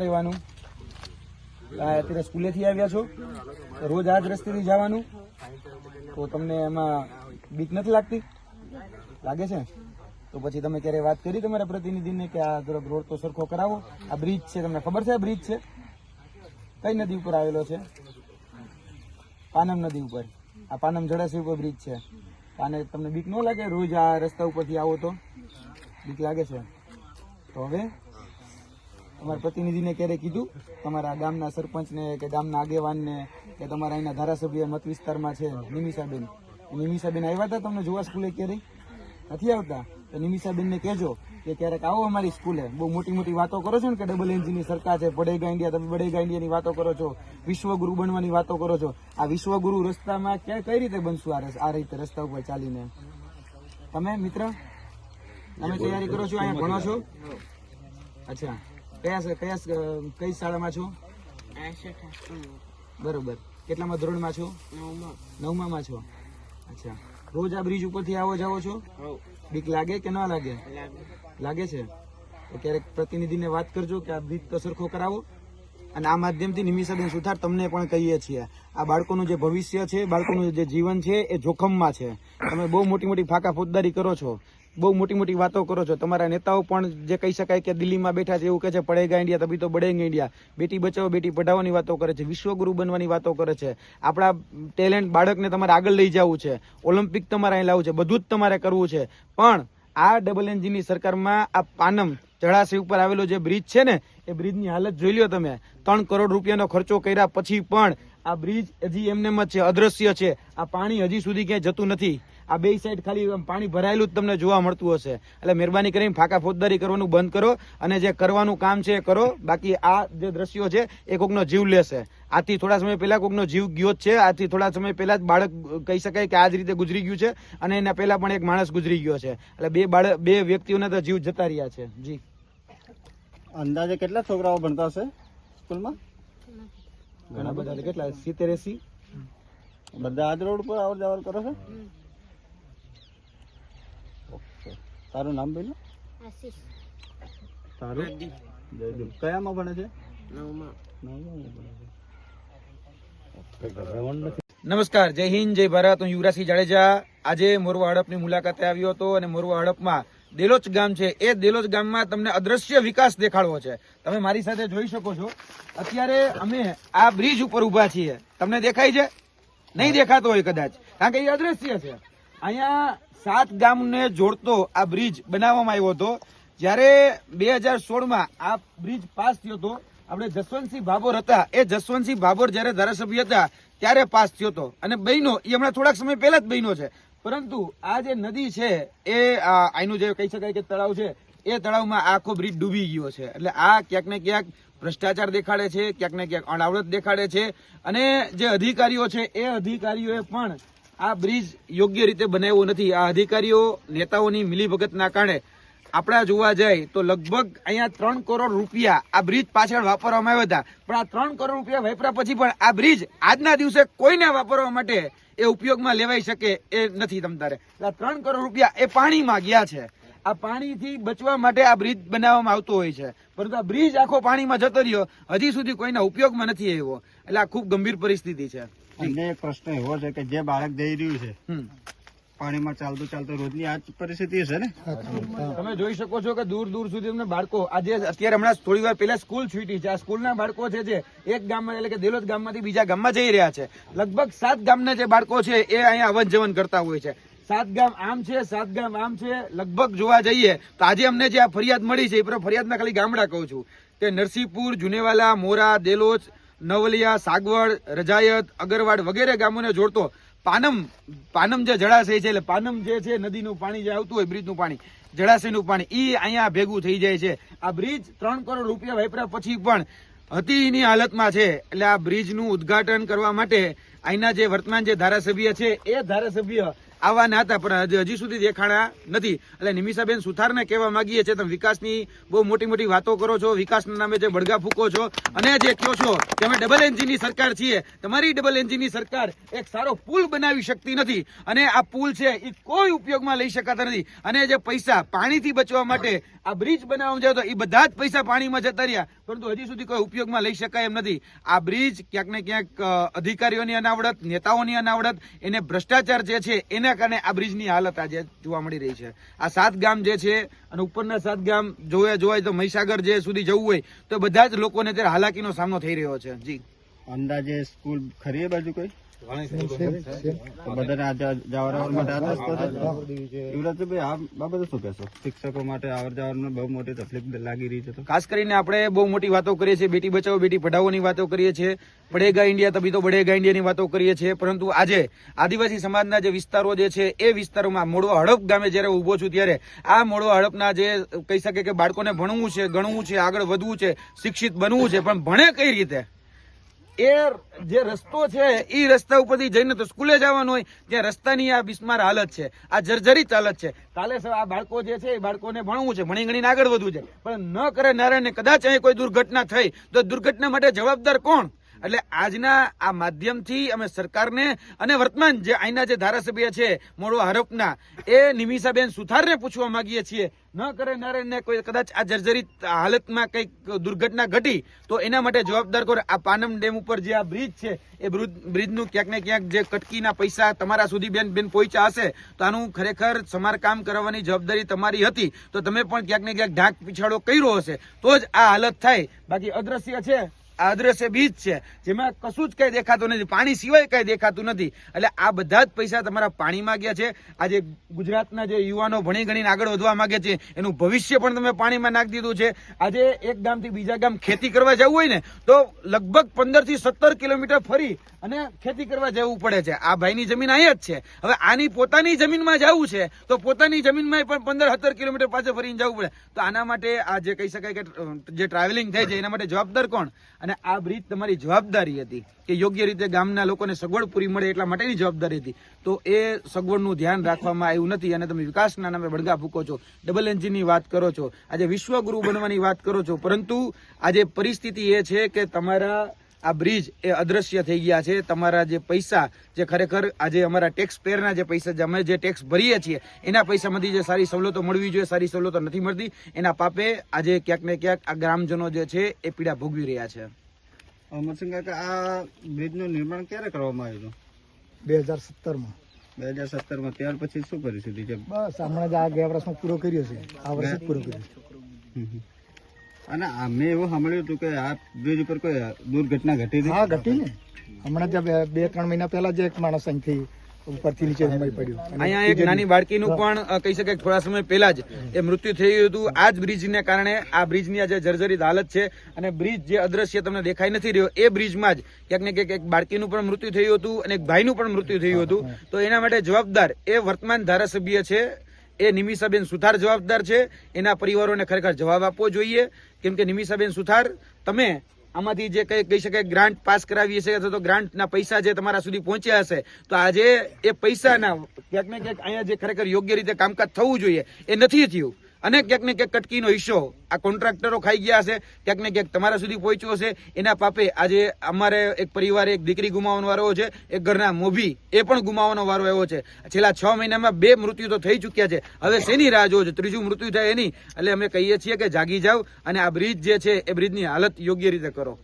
રહેવાનું અત્યારે સ્કૂલેથી આવ્યા છો રોજ આ જ રસ્તેથી જવાનું તો તમને એમાં બીક નથી લાગતી? લાગે છે? તો પછી તમે ક્યારે વાત કરી તમારા પ્રતિનિધિને કે આ રોડ તો સરખો કરાવો? આ બ્રિજ છે, તમને ખબર છે આ બ્રિજ છે? કઈ નદી ઉપર આવેલો છે? પાનમ નદી ઉપર. આ પાનમ જળાશય ઉપર બ્રિજ છે. અને તમને બીક ન લાગે? રોજ આ રસ્તા ઉપરથી આવો તો બીક લાગે છે? તો હવે તમારા પ્રતિનિધિને ક્યારે કીધું તમારા ગામના સરપંચને કે ગામના આગેવાનને કે તમારા અહીંના ધારાસભ્ય મત વિસ્તારમાં છે નિમિષાબેન આવ્યા હતા તમને જોવા સ્કૂલે? ક્યારેય નથી આવતા? તો નિમિષાબેનને કહેજો કે ક્યારેક આવો અમારી સ્કૂલે. બહુ મોટી મોટી વાતો કરો છો ને કે ડબલ એન્જિનની સરકાર છે, બડેગા ઇન્ડિયા, તમે બડેગા ઇન્ડિયાની વાતો કરો છો, વિશ્વગુરુ બનવાની વાતો કરો છો. આ વિશ્વગુરુ રસ્તામાં કઈ રીતે બનશું આ રીતે રસ્તા ઉપર ચાલીને? તમે મિત્ર તમે તૈયારી કરો છો, અહીંયા ભણો છો? અચ્છા, કઈ શાળામાં છો? બરોબર. કેટલામાં ધોરણમાં છો? 9માં છો. અચ્છા, રોજ આ બ્રિજ ઉપરથી આવો જાવો છો? બીક લાગે કે ના લાગે? લાગે છે. તો ક્યારેક પ્રતિનિધિને વાત કરજો કે આ બ્રિજ તો સરખો કરાવો. અને આ માધ્યમથી નિમિષાબેન સુથાર તમને પણ કહીએ છીએ, આ બાળકોનું જે ભવિષ્ય છે, બાળકોનું જે જીવન છે એ જોખમમાં છે. તમે બહુ મોટી મોટી ફાકા ફોજદારી કરો છો, બહુ મોટી મોટી વાતો કરો છો. તમારા નેતાઓ પણ જે કહી શકાય કે દિલ્હીમાં બેઠા છે એવું કહે છે પડેગા ઇન્ડિયા તभी तो बढ़ेंगे ઇન્ડિયા, બેટી બચાવો બેટી પઢાઓની વાતો કરે છે, વિશ્વગુરુ બનવાની વાતો કરે છે. આપણા ટેલેન્ટ બાળકને તમારે આગળ લઈ જવું છે, ઓલિમ્પિક તમારે અહીં લાવવું છે, બધું જ તમારે કરવું છે. પણ આ ડબલ એન્જિનની સરકારમાં આ પાનમ જળાશય ઉપર આવેલો જે બ્રિજ છે ને એ બ્રિજની હાલત જોઈ લ્યો તમે. 3 કરોડ રૂપિયાનો ખર્ચો કર્યા પછી પણ આ બ્રિજ હજી એમને જ છે, અદ્રશ્ય છે. આ પાણી હજી સુધી ક્યાંય જતું નથી. આ બે સાઈડ ખાલી પાણી ભરાયેલું જ તમને જોવા મળતું હશે. એટલે મહેરબાની કરીને ફાકા ફોજદારી કરવાનું બંધ કરો અને જે કરવાનું કામ છે એ કરો. બાકી આ જે દ્રશ્યો છે એ કોકનો જીવ લેશે. આથી થોડા સમય પહેલા કોકનો જીવ ગયો જ છે. આથી થોડા સમય પહેલા જ બાળક કહી શકાય કે આ જ રીતે ગુજરી ગયું છે અને એના પહેલા પણ એક માણસ ગુજરી ગયો છે. એટલે બે વ્યક્તિઓના તો જીવ જતા રહ્યા છે. જી, અંદાજે કેટલા છોકરાઓ ભણતા હશે સ્કૂલમાં? ઘણા બધા. કેટલા? 70-80? બધા આજ રોડ પર આવર જવર કરો છો? તારું નામ બોલો. તારું? કયામાં ભણે છે? 9માં ભણે છે. નમસ્કાર, જય હિન્દ, જય ભારત. હું યુવરાજસિંહ જાડેજા આજે મોરવા હડપની મુલાકાતે આવ્યો હતો અને મોરવા હડપમાં દેલોચ ગામ છે એ દેલોચ ગામમાં તમને અદ્રશ્ય વિકાસ દેખાડવો છે. તમે મારી સાથે જોઈ શકો છો. અત્યારે અમે આ બ્રિજ ઉપર ઉભા છીએ. તમને દેખાય છે? નહીં દેખાતો હોય કદાચ, કારણ કે એ અદ્રશ્ય છે. અહીંયા 7 ગામને જોડતો આ બ્રિજ બનાવવામાં આવ્યો હતો. જયારે 2016માં આ બ્રિજ પાસ થયો હતો, આપણે જસવંતસિંહ ભાભોર હતા, એ જસવંતસિંહ ભાભોર જયારે ધારાસભ્ય હતા ત્યારે પાસ થયો હતો અને બહેનો એ હમણાં થોડાક સમય પહેલા જ બહેનો છે. પરંતુ આ જે નદી છે એ આનું જે કહી શકાય કે તળાવ છે એ તળાવમાં આખો બ્રિજ ડૂબી ગયો છે. એટલે આ ક્યાંક ને ક્યાંક ભ્રષ્ટાચાર દેખાડે છે, ક્યાંક ને ક્યાંક અણાવડત દેખાડે છે. અને જે અધિકારીઓ છે એ અધિકારીઓએ પણ આ બ્રિજ યોગ્ય રીતે બનાવ્યો નથી. આ અધિકારીઓ નેતાઓની મિલીભગતના કારણે આપણા જોવા જાય તો લગભગ અહીંયા 3 કરોડ રૂપિયા આ બ્રિજ પાછળ વાપરવામાં આવ્યા હતા. પણ આ 3 કરોડ રૂપિયા વાપર્યા પછી પણ આ બ્રિજ આજના દિવસે કોઈને વાપરવા માટે એ ઉપયોગમાં લેવાઈ શકે એ નથી. તમતારે 3 કરોડ રૂપિયા એ પાણીમાં ગયા છે. આ પાણીથી બચવા માટે આ બ્રિજ બનાવવામાં આવતો હોય છે, પરંતુ આ બ્રિજ આખો પાણીમાં જતો રહ્યો, હજી સુધી કોઈના ઉપયોગમાં નથી આવ્યો. એટલે આ ખૂબ ગંભીર પરિસ્થિતિ છે. અને એક પ્રશ્ન એવો છે કે જે બાળક જઈ રહ્યું છે પાણીમાં ચાલતું ચાલતું રોજની આ પરિસ્થિતિ છે ને, તમે જોઈ શકો છો કે દૂર દૂર સુધી તમને બાળકો આજે અત્યારે હમણાં થોડી વાર પહેલા સ્કૂલ છૂટી છે. આ સ્કૂલના બાળકો છે જે એક ગામમાં એટલે કે દેલોજ ગામમાંથી બીજા ગામમાં જઈ રહ્યા છે. લગભગ 7 ગામના જે બાળકો છે એ અહીંયા અવન જવન કરતા હોય છે. 7 ગામ આમ છે, 7 ગામ આમ છે. લગભગ જોવા જઈએ તો આજે અમને જે આ ફરિયાદ મળી છે એ ફરિયાદના ખાલી ગામડા કહું છું કે નરસિંહપુર, જુનેવાલા, મોરા, દેલોજ, નવલિયા, સાગવડ, રજાયત, અગરવાડ વગેરે ગામોને જોડતો પાનમ જે જળાશય છે, એટલે પાનમ જે છે નદીનું પાણી જે આવતું હોય, બ્રિજનું પાણી, જળાશયનું પાણી, એ અહીંયા ભેગું થઈ જાય છે. આ બ્રિજ 3 કરોડ રૂપિયા વાપર્યા પછી પણ હતીની હાલતમાં છે. એટલે આ બ્રિજનું ઉદ્ઘાટન કરવા માટે અહીંના જે વર્તમાન જે ધારાસભ્ય છે એ ધારાસભ્ય આવવાના હતા પણ હજી સુધી દેખાણા નથી. એટલે નિમિષાબેન સુથારને કહેવા માંગીએ છીએ, તમે વિકાસની બહુ મોટી મોટી વાતો કરો છો, વિકાસના નામે જે બળગા ફૂકો છો અને જે કહો છો કે અમે ડબલ એન્જિનની સરકાર છીએ, તમારી ડબલ એન્જિનની સરકાર એક સારો પુલ બનાવી શકતી નથી અને આ પુલ છે એ કોઈ ઉપયોગમાં લઈ શકાતા નથી. અને જે પૈસા પાણીથી બચવા માટે આ બ્રિજ બનાવવામાં જાય તો એ બધા જ પૈસા પાણીમાં જતા રહ્યા, પરંતુ હજી સુધી કોઈ ઉપયોગમાં લઈ શકાય એમ નથી. આ બ્રિજ ક્યાંક ને ક્યાંક અધિકારીઓની અનાવડત, નેતાઓની અનાવડત, એને ભ્રષ્ટાચાર જે છે એના કારણે આ બ્રિજની હાલત આજે જોવા મળી રહી છે. આ 7 ગામ જે છે અને ઉપરના 7 ગામ જોવાય તો મહીસાગર જે સુધી જવું હોય તો બધા જ લોકોને અત્યારે હાલાકીનો સામનો થઈ રહ્યો છે. જી, અંદાજે સ્કૂલ ખરી એ બાજુ કોઈ બધાને જવા માટે આ રસ્તો છે. યુવરાજભાઈ, આ બાબતે શું કહેશો? શિક્ષકો માટે આવર જવાનું બહુ મોટી તકલીફ લાગી રહી છે. તો ખાસ કરીને આપણે બહુ મોટી વાતો કરીએ છીએ, બેટી બચાવો બેટી પઢાઓની વાતો કરીએ છીએ, બઢેગા ઇન્ડિયા તભી તો બઢેગા ઇન્ડિયાની વાતો કરીએ છીએ, પરંતુ આજે આદિવાસી સમાજના જે વિસ્તારો જે છે એ વિસ્તારોમાં મોડવા હડપ ગામે જયારે ઉભો છું ત્યારે આ મોડવા હડપના જે કહી શકે કે બાળકોને ભણવું છે, ગણવું છે, આગળ વધવું છે, શિક્ષિત બનવું છે, પણ ભણે કઈ રીતે? એ જે રસ્તો છે એ રસ્તા ઉપરથી જઈને તો સ્કૂલે જવાનું હોય ત્યાં રસ્તાની આ બિસ્માર હાલત છે, આ જર્જરિત હાલત છે. કાલે આ બાળકો જે છે એ બાળકોને ભણવું છે, ભણી ગણીને આગળ વધવું છે, પણ ન કરે નારાયણ કદાચ અહીં કોઈ દુર્ઘટના થઈ તો દુર્ઘટના માટે જવાબદાર કોણ? એટલે આજના આ માધ્યમથી અમે સરકારને અને વર્તમાન જે અહીંના જે ધારાસભ્ય છે મોડવા હડપના એ નિમિષાબેન સુથારને પૂછવા માંગીએ છીએ, ન કરે નારાયણને કોઈ કદાચ આ જર્જરિત હાલતમાં કંઈક દુર્ઘટના ઘટી તો એના માટે જવાબદાર કોણ? આ પાનમ ડેમ ઉપર જે આ બ્રિજ છે એ બ્રિજનું ક્યાંક ને ક્યાંક જે કટકીના પૈસા તમારા સુધી બેન પહોંચ્યા હશે તો આનું ખરેખર સમારકામ કરવાની જવાબદારી તમારી હતી, તો તમે પણ ક્યાંક ને ક્યાંક ઢાંક પીછાડો કર્યો હશે તો જ આ હાલત થાય. બાકી અદ્રશ્ય છે, આ અદ્રશ્ય બીજ છે જેમાં કશું જ કઈ દેખાતું નથી, પાણી સિવાય કઈ દેખાતું નથી. એટલે આ બધા જ પૈસા તમારા પાણીમાં ગયા છે. આજે ગુજરાતના જે યુવાનો ભણી ગણીને આગળ વધવા માંગે છે એનું ભવિષ્ય પણ તમે પાણીમાં નાખી દીધું છે. આજે એક ગામથી બીજા ગામ ખેતી કરવા જવું હોય ને તો લગભગ 15 થી 17 કિલોમીટર ફરી અને ખેતી કરવા જવું પડે છે. આ ભાઈની જમીન અહીંયા જ છે, હવે આની પોતાની જમીનમાં જવું છે તો પોતાની જમીનમાં પણ 15-17 કિલોમીટર પાછળ ફરીને જવું પડે. તો આના માટે આ જે કહી શકાય કે જે ટ્રાવેલિંગ થાય છે એના માટે જવાબદાર કોણ? અને આ બ્રિજ તમારી જવાબદારી હતી કે યોગ્ય રીતે ગામના લોકોને સગવડ પૂરી મળે એટલા માટેની જવાબદારી હતી, તો એ સગવડનું ધ્યાન રાખવામાં આવ્યું નથી અને તમે વિકાસના નામે બળગા ફૂકો છો, ડબલ એન્જિનની વાત કરો છો, આજે વિશ્વગુરુ બનવાની વાત કરો છો, પરંતુ આજે પરિસ્થિતિ એ છે કે તમારા આ બ્રિજ એ અદ્રશ્ય થઈ ગયા છે. તમારા જે પૈસા જે ખરેખર આજે અમારા ટેક્સ પેયરના જે પૈસા અમે જે ટેક્સ ભરીએ છીએ એના પૈસામાંથી જે સારી સવલતો મળવી જોઈએ સારી સવલતો નથી મળતી, એના પાપે આજે ક્યાંક ને ક્યાંક આ ગ્રામજનો જે છે એ પીડા ભોગવી રહ્યા છે. અમરસિંહ કાકા, આ બ્રિજનું નિર્માણ ક્યારે કરવામાં આવ્યું? 2017માં. 2017માં. ત્યાર પછી શું પરિસ્થિતિ છે? બસ હમણાં જ આ ગયા વર્ષમાં પૂરો કર્યો છે, આ વર્ષે જ પૂરો કર્યો. અને મેં એવું સાંભળ્યું હતું કે આ બ્રિજ ઉપર કોઈ દુર્ઘટના ઘટી હતી. હા, ઘટી ને. હમણાં જ 2-3 મહિના પહેલા જ એક માણસ અહીંથી ઉપરથી નીચે પડ્યું. અહીંયા એક નાની બાળકીનું પણ કહી શકાય થોડા સમય પહેલા જ એ મૃત્યુ થયું હતું આ જ બ્રિજને કારણે. આ બ્રિજની આજે જર્જરિત હાલત છે અને બ્રિજ જે અદ્રશ્ય તમને દેખાઈ નથી રહ્યો એ બ્રિજમાં જ ક્યાંક ને ક્યાંક એક બાળકીનું પણ મૃત્યુ થયું હતું અને એક ભાઈનું પણ મૃત્યુ થયું હતું. તો એના માટે જવાબદાર એ વર્તમાન ધારાસભ્ય છે, એ નિમિષાબેન સુથાર જવાબદાર છે. એના પરિવારોને ખરેખર જવાબ આપવો જોઈએ, કેમ કે નિમિષાબેન સુથાર તમે આમાંથી જે કઈ કહી શકાય ગ્રાન્ટ પાસ કરાવી હશે અથવા તો ગ્રાન્ટના પૈસા જે તમારા સુધી પહોંચ્યા હશે તો આજે એ પૈસાના ક્યાંક ને ક્યાંક અહીંયા જે ખરેખર યોગ્ય રીતે કામકાજ થવું જોઈએ એ નથી થયું અને ક્યાંક ને ક્યાંક કટકીનો હિસ્સો આ કોન્ટ્રાક્ટરો ખાઈ ગયા હશે, ક્યાંક ને ક્યાંક તમારા સુધી પહોંચ્યો હશે. એના પાપે આજે અમારે એક પરિવારે એક દીકરી ગુમાવવાનો વારો છે, એક ઘરના મોભી એ પણ ગુમાવવાનો વારો આવ્યો છે. છેલ્લા 6 મહિનામાં 2 મૃત્યુ તો થઈ ચુક્યા છે, હવે શેની રાહ જોવો છો? 3જું મૃત્યુ થાય એની. એટલે અમે કહીએ છીએ કે જાગી જાવ અને આ બ્રિજ જે છે એ બ્રિજની હાલત યોગ્ય રીતે કરો.